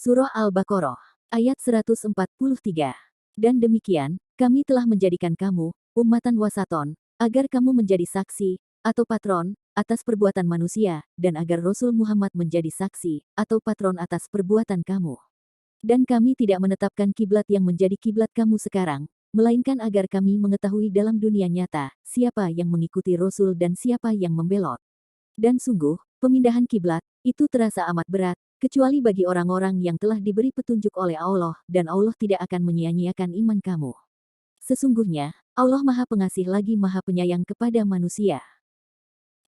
Surah Al-Baqarah, ayat 143. Dan demikian, kami telah menjadikan kamu, ummatan wasaton, agar kamu menjadi saksi, atau patron, atas perbuatan manusia, dan agar Rasul Muhammad menjadi saksi, atau patron atas perbuatan kamu. Dan kami tidak menetapkan kiblat yang menjadi kiblat kamu sekarang, melainkan agar kami mengetahui dalam dunia nyata, siapa yang mengikuti Rasul dan siapa yang membelot. Dan sungguh, pemindahan kiblat, itu terasa amat berat, kecuali bagi orang-orang yang telah diberi petunjuk oleh Allah, dan Allah tidak akan menyia-nyiakan iman kamu. Sesungguhnya, Allah Maha Pengasih lagi Maha Penyayang kepada manusia.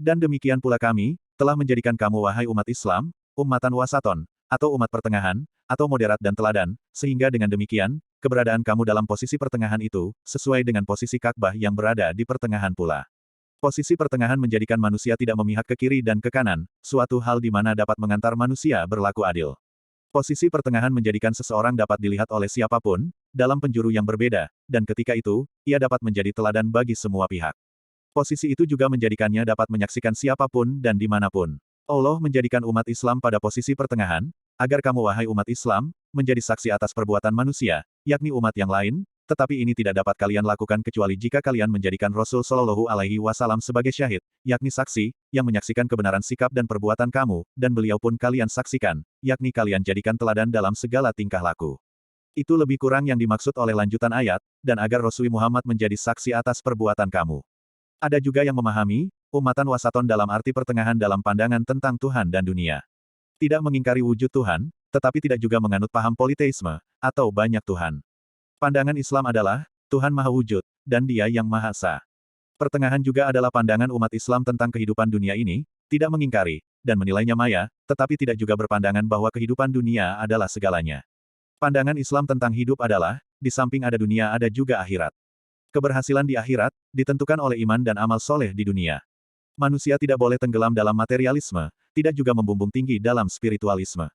Dan demikian pula kami, telah menjadikan kamu wahai umat Islam, ummatan wasaton, atau umat pertengahan, atau moderat dan teladan, sehingga dengan demikian, keberadaan kamu dalam posisi pertengahan itu, sesuai dengan posisi Ka'bah yang berada di pertengahan pula. Posisi pertengahan menjadikan manusia tidak memihak ke kiri dan ke kanan, suatu hal di mana dapat mengantar manusia berlaku adil. Posisi pertengahan menjadikan seseorang dapat dilihat oleh siapapun, dalam penjuru yang berbeda, dan ketika itu, ia dapat menjadi teladan bagi semua pihak. Posisi itu juga menjadikannya dapat menyaksikan siapapun dan dimanapun. Allah menjadikan umat Islam pada posisi pertengahan, agar kamu wahai umat Islam, menjadi saksi atas perbuatan manusia, yakni umat yang lain, tetapi ini tidak dapat kalian lakukan kecuali jika kalian menjadikan Rasul Shallallahu Alaihi Wasallam sebagai syahid, yakni saksi, yang menyaksikan kebenaran sikap dan perbuatan kamu, dan beliau pun kalian saksikan, yakni kalian jadikan teladan dalam segala tingkah laku. Itu lebih kurang yang dimaksud oleh lanjutan ayat, dan agar Rasul Muhammad menjadi saksi atas perbuatan kamu. Ada juga yang memahami, ummatan wasaton dalam arti pertengahan dalam pandangan tentang Tuhan dan dunia. Tidak mengingkari wujud Tuhan, tetapi tidak juga menganut paham politeisme, atau banyak Tuhan. Pandangan Islam adalah, Tuhan Maha Wujud, dan Dia yang Maha Esa. Pertengahan juga adalah pandangan umat Islam tentang kehidupan dunia ini, tidak mengingkari, dan menilainya maya, tetapi tidak juga berpandangan bahwa kehidupan dunia adalah segalanya. Pandangan Islam tentang hidup adalah, di samping ada dunia ada juga akhirat. Keberhasilan di akhirat, ditentukan oleh iman dan amal soleh di dunia. Manusia tidak boleh tenggelam dalam materialisme, tidak juga membumbung tinggi dalam spiritualisme.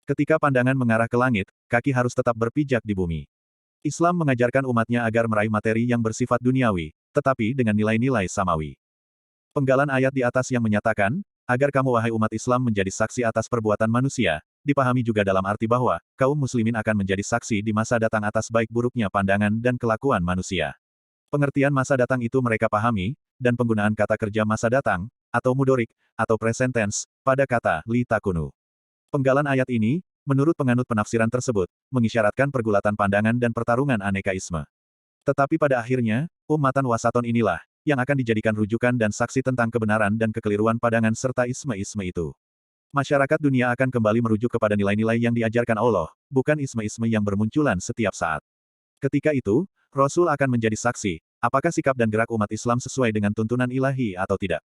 Ketika pandangan mengarah ke langit, kaki harus tetap berpijak di bumi. Islam mengajarkan umatnya agar meraih materi yang bersifat duniawi, tetapi dengan nilai-nilai samawi. Penggalan ayat di atas yang menyatakan, agar kamu wahai umat Islam menjadi saksi atas perbuatan manusia, dipahami juga dalam arti bahwa, kaum muslimin akan menjadi saksi di masa datang atas baik buruknya pandangan dan kelakuan manusia. Pengertian masa datang itu mereka pahami, dan penggunaan kata kerja masa datang, atau mudorik, atau present tense, pada kata li takunu. Penggalan ayat ini, menurut penganut penafsiran tersebut, mengisyaratkan pergulatan pandangan dan pertarungan anekaisme. Tetapi pada akhirnya, ummatan wasaton inilah, yang akan dijadikan rujukan dan saksi tentang kebenaran dan kekeliruan pandangan serta isme-isme itu. Masyarakat dunia akan kembali merujuk kepada nilai-nilai yang diajarkan Allah, bukan isme-isme yang bermunculan setiap saat. Ketika itu, Rasul akan menjadi saksi, apakah sikap dan gerak umat Islam sesuai dengan tuntunan ilahi atau tidak.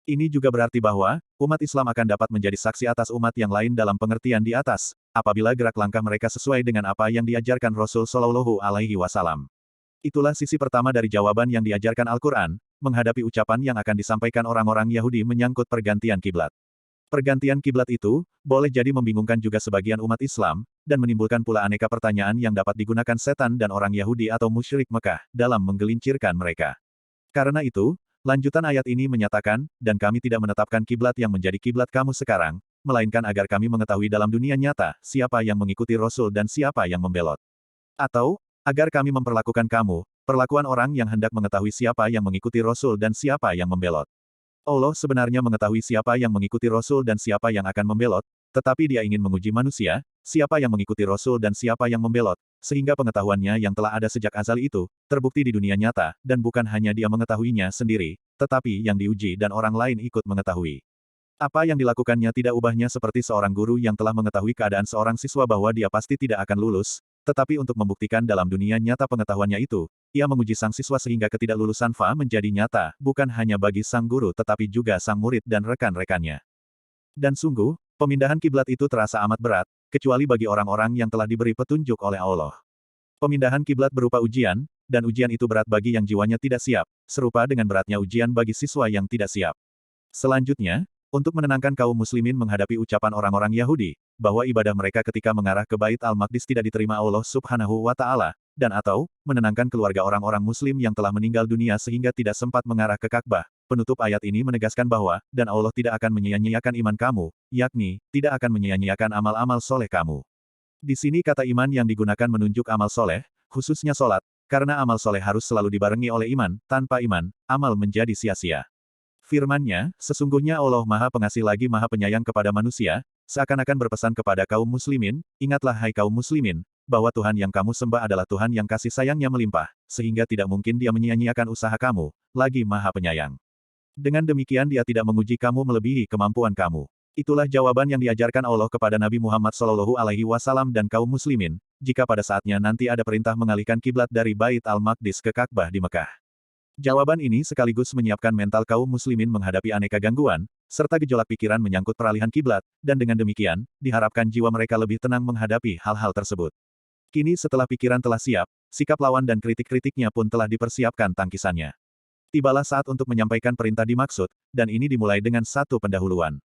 Ini juga berarti bahwa, umat Islam akan dapat menjadi saksi atas umat yang lain dalam pengertian di atas, apabila gerak langkah mereka sesuai dengan apa yang diajarkan Rasul Shallallahu Alaihi Wasallam. Itulah sisi pertama dari jawaban yang diajarkan Al-Quran, menghadapi ucapan yang akan disampaikan orang-orang Yahudi menyangkut pergantian kiblat. Pergantian kiblat itu, boleh jadi membingungkan juga sebagian umat Islam, dan menimbulkan pula aneka pertanyaan yang dapat digunakan setan dan orang Yahudi atau musyrik Mekah, dalam menggelincirkan mereka. Karena itu, lanjutan ayat ini menyatakan, dan kami tidak menetapkan kiblat yang menjadi kiblat kamu sekarang, melainkan agar kami mengetahui dalam dunia nyata, siapa yang mengikuti Rasul dan siapa yang membelot. Atau, agar kami memperlakukan kamu, perlakuan orang yang hendak mengetahui siapa yang mengikuti Rasul dan siapa yang membelot. Allah sebenarnya mengetahui siapa yang mengikuti Rasul dan siapa yang akan membelot, tetapi Dia ingin menguji manusia, siapa yang mengikuti Rasul dan siapa yang membelot, sehingga pengetahuannya yang telah ada sejak azali itu, terbukti di dunia nyata, dan bukan hanya Dia mengetahuinya sendiri, tetapi yang diuji dan orang lain ikut mengetahui. Apa yang dilakukannya tidak ubahnya seperti seorang guru yang telah mengetahui keadaan seorang siswa bahwa dia pasti tidak akan lulus, tetapi untuk membuktikan dalam dunia nyata pengetahuannya itu, ia menguji sang siswa sehingga ketidaklulusan Fa menjadi nyata, bukan hanya bagi sang guru tetapi juga sang murid dan rekan-rekannya. Dan sungguh, pemindahan kiblat itu terasa amat berat, kecuali bagi orang-orang yang telah diberi petunjuk oleh Allah. Pemindahan kiblat berupa ujian, dan ujian itu berat bagi yang jiwanya tidak siap, serupa dengan beratnya ujian bagi siswa yang tidak siap. Selanjutnya, untuk menenangkan kaum muslimin menghadapi ucapan orang-orang Yahudi, bahwa ibadah mereka ketika mengarah ke Bait Al-Maqdis tidak diterima Allah Subhanahu wa Ta'ala, dan atau, menenangkan keluarga orang-orang Muslim yang telah meninggal dunia sehingga tidak sempat mengarah ke Ka'bah. Penutup ayat ini menegaskan bahwa, dan Allah tidak akan menyia-nyiakan iman kamu, yakni, tidak akan menyia-nyiakan amal-amal soleh kamu. Di sini kata iman yang digunakan menunjuk amal soleh, khususnya sholat, karena amal soleh harus selalu dibarengi oleh iman, tanpa iman, amal menjadi sia-sia. Firman-Nya, sesungguhnya Allah Maha Pengasih lagi Maha Penyayang kepada manusia, seakan-akan berpesan kepada kaum muslimin, ingatlah hai kaum muslimin, bahwa Tuhan yang kamu sembah adalah Tuhan yang kasih sayangnya melimpah, sehingga tidak mungkin Dia menyia-nyiakan usaha kamu, lagi Maha Penyayang. Dengan demikian Dia tidak menguji kamu melebihi kemampuan kamu. Itulah jawaban yang diajarkan Allah kepada Nabi Muhammad SAW dan kaum muslimin, jika pada saatnya nanti ada perintah mengalihkan kiblat dari Bait al-Maqdis ke Ka'bah di Mekah. Jawaban ini sekaligus menyiapkan mental kaum muslimin menghadapi aneka gangguan, serta gejolak pikiran menyangkut peralihan kiblat, dan dengan demikian, diharapkan jiwa mereka lebih tenang menghadapi hal-hal tersebut. Kini setelah pikiran telah siap, sikap lawan dan kritik-kritiknya pun telah dipersiapkan tangkisannya. Tibalah saat untuk menyampaikan perintah dimaksud, dan ini dimulai dengan satu pendahuluan.